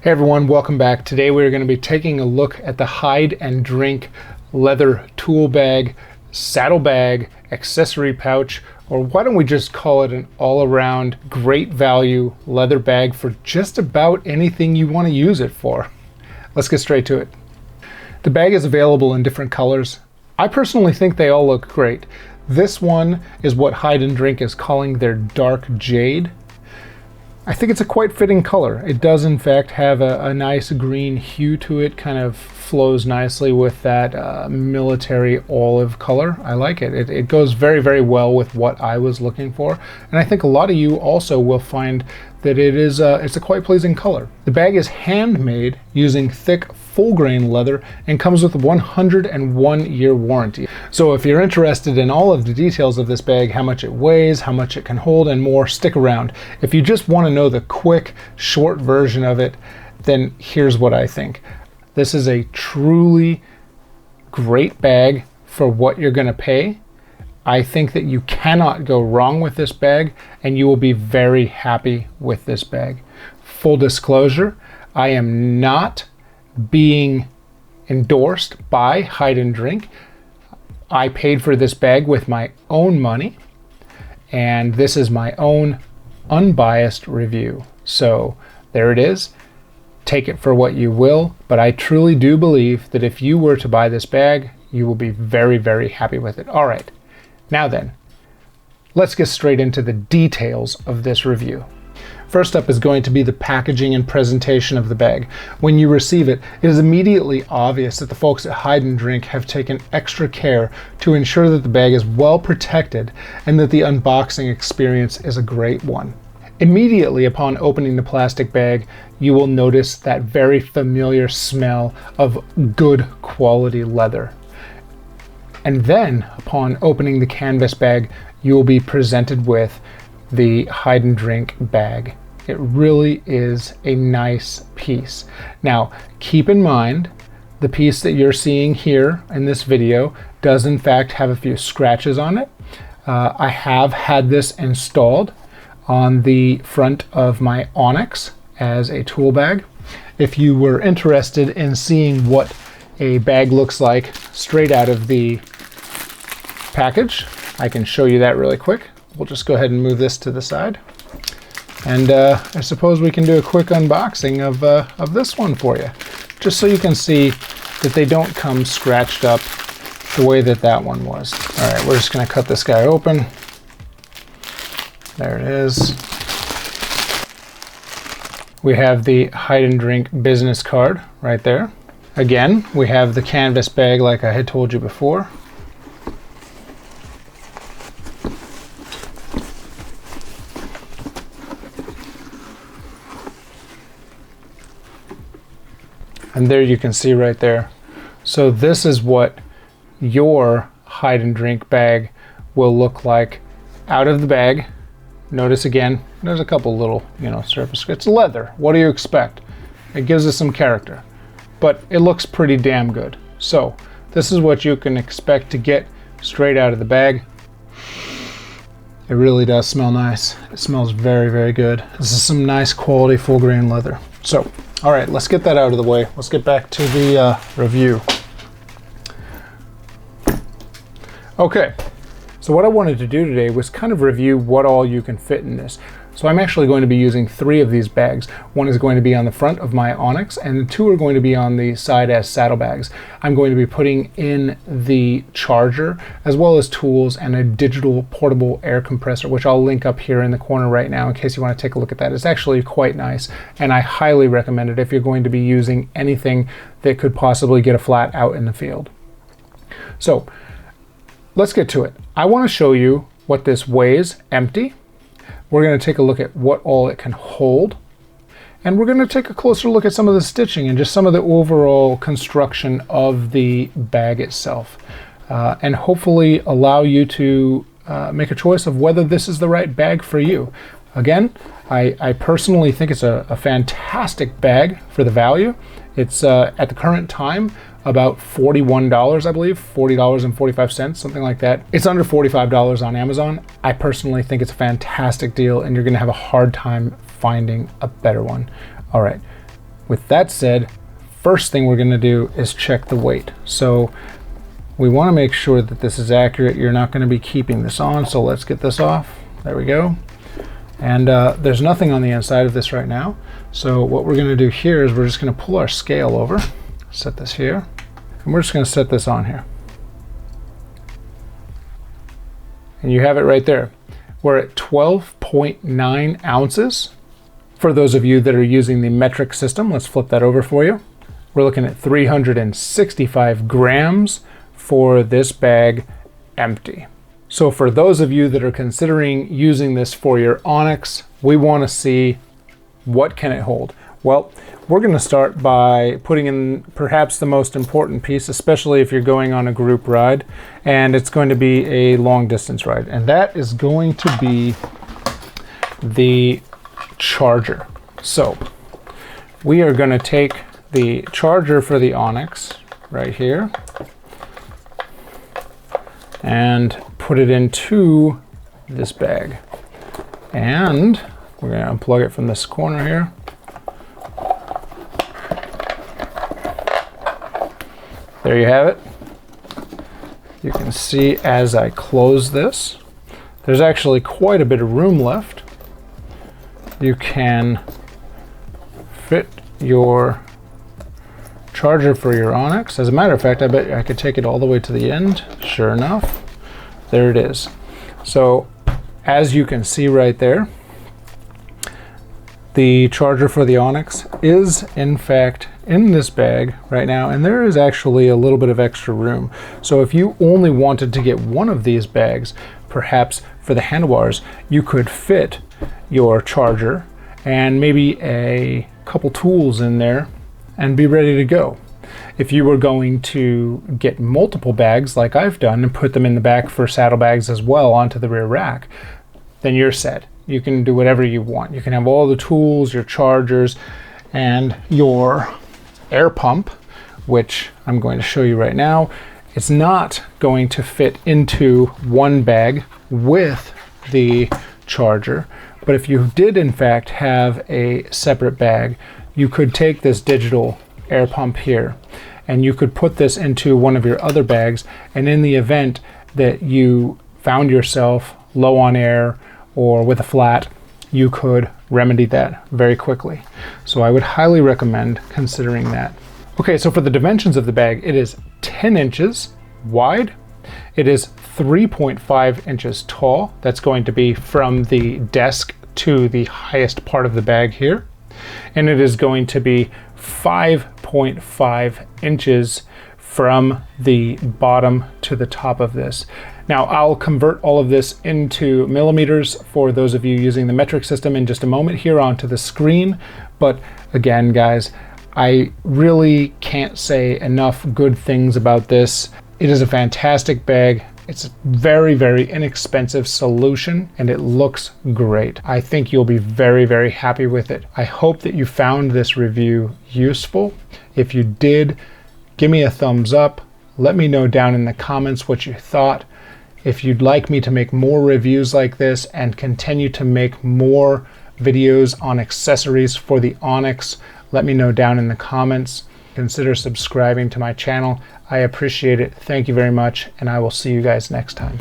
Hey everyone, welcome back. Today we're going to be taking a look at the Hide and Drink leather tool bag, saddle bag, accessory pouch, or why don't we just call it an all-around great value leather bag for just about anything you want to use it for. Let's get straight to it. The bag is available in different colors. I personally think they all look great. This one is what Hide and Drink is calling their Dark Jade. I think it's a quite fitting color. It does in fact have a nice green hue to it, kind of flows nicely with that military olive color. I like it. It goes very, very well with what I was looking for. And I think a lot of you also will find that it's a quite pleasing color. The bag is handmade using thick full grain leather and comes with a 101-year warranty. So if you're interested in all of the details of this bag, how much it weighs, how much it can hold, and more, stick around. If you just want to know the quick, short version of it, then here's what I think. This is a truly great bag for what you're going to pay. I think that you cannot go wrong with this bag, and you will be very happy with this bag. Full disclosure, I am not being endorsed by Hide and Drink. I paid for this bag with my own money, and this is my own unbiased review. So there it is. Take it for what you will, but I truly do believe that if you were to buy this bag, you will be very, very happy with it. All right, now then, let's get straight into the details of this review. First up is going to be the packaging and presentation of the bag. When you receive it, it is immediately obvious that the folks at Hide and Drink have taken extra care to ensure that the bag is well protected and that the unboxing experience is a great one. Immediately upon opening the plastic bag, you will notice that very familiar smell of good quality leather. And then upon opening the canvas bag, you will be presented with the Hide and Drink bag. It really is a nice piece. Now, keep in mind, the piece that you're seeing here in this video does in fact have a few scratches on it. I have had this installed on the front of my ONYX as a tool bag. If you were interested in seeing what a bag looks like straight out of the package, I can show you that really quick. We'll just go ahead and move this to the side. And I suppose we can do a quick unboxing of this one for you, just so you can see that they don't come scratched up the way that that one was. All right, we're just gonna cut this guy open. There it is. We have the Hide and Drink business card right there. Again, we have the canvas bag like I had told you before. And there you can see right there. So this is what your Hide and Drink bag will look like out of the bag. Notice again, there's a couple little, surface. It's leather. What do you expect? It gives us some character, but it looks pretty damn good. So this is what you can expect to get straight out of the bag. It really does smell nice. It smells very, very good. This is some nice quality full grain leather. So, all right, let's get that out of the way. Let's get back to the review. Okay, so what I wanted to do today was kind of review what all you can fit in this. So I'm actually going to be using 3 of these bags. One is going to be on the front of my ONYX, and 2 are going to be on the side as saddlebags. I'm going to be putting in the charger, as well as tools and a digital portable air compressor, which I'll link up here in the corner right now in case you want to take a look at that. It's actually quite nice, and I highly recommend it if you're going to be using anything that could possibly get a flat out in the field. So let's get to it. I want to show you what this weighs empty. We're going to take a look at what all it can hold, and we're going to take a closer look at some of the stitching and just some of the overall construction of the bag itself, and hopefully allow you to make a choice of whether this is the right bag for you. Again, I personally think it's a fantastic bag for the value. It's at the current time about $41, I believe, $40.45, something like that. It's under $45 on Amazon. I personally think it's a fantastic deal, and you're gonna have a hard time finding a better one. All right, With that said, first thing we're going to do is check the weight. So we want to make sure that this is accurate. You're not going to be keeping this on, so let's get this off. There we go. And there's nothing on the inside of this right now. So what we're going to do here is we're just going to pull our scale over, set this here, and we're just going to set this on here. And you have it right there. We're at 12.9 ounces. For those of you that are using the metric system, let's flip that over for you. We're looking at 365 grams for this bag empty. So for those of you that are considering using this for your ONYX, we want to see what can it hold. Well, we're going to start by putting in perhaps the most important piece, especially if you're going on a group ride, and it's going to be a long distance ride, and that is going to be the charger. So we are going to take the charger for the ONYX right here and put it into this bag, and we're going to unplug it from this corner here. There you have it. You can see as I close this, there's actually quite a bit of room left. You can fit your charger for your ONYX. As a matter of fact, I bet I could take it all the way to the end. Sure enough, there it is. So as you can see right there, the charger for the ONYX is in fact in this bag right now, and there is actually a little bit of extra room. So if you only wanted to get one of these bags, perhaps for the handlebars, you could fit your charger and maybe a couple tools in there and be ready to go. If you were going to get multiple bags like I've done and put them in the back for saddlebags as well onto the rear rack, then you're set. You can do whatever you want. You can have all the tools, your chargers, and your air pump, which I'm going to show you right now. It's not going to fit into one bag with the charger, but if you did in fact have a separate bag, you could take this digital air pump here and you could put this into one of your other bags, and in the event that you found yourself low on air or with a flat, you could remedy that very quickly. So I would highly recommend considering that. Okay, so for the dimensions of the bag, it is 10 inches wide. It is 3.5 inches tall. That's going to be from the desk to the highest part of the bag here. And it is going to be 5.5 inches from the bottom to the top of this. Now I'll convert all of this into millimeters for those of you using the metric system in just a moment here onto the screen. But again, guys, I really can't say enough good things about this. It is a fantastic bag. It's a very, very inexpensive solution, and it looks great. I think you'll be very, very happy with it. I hope that you found this review useful. If you did, give me a thumbs up. Let me know down in the comments what you thought. If you'd like me to make more reviews like this and continue to make more videos on accessories for the ONYX, let me know down in the comments. Consider subscribing to my channel. I appreciate it. Thank you very much, and I will see you guys next time.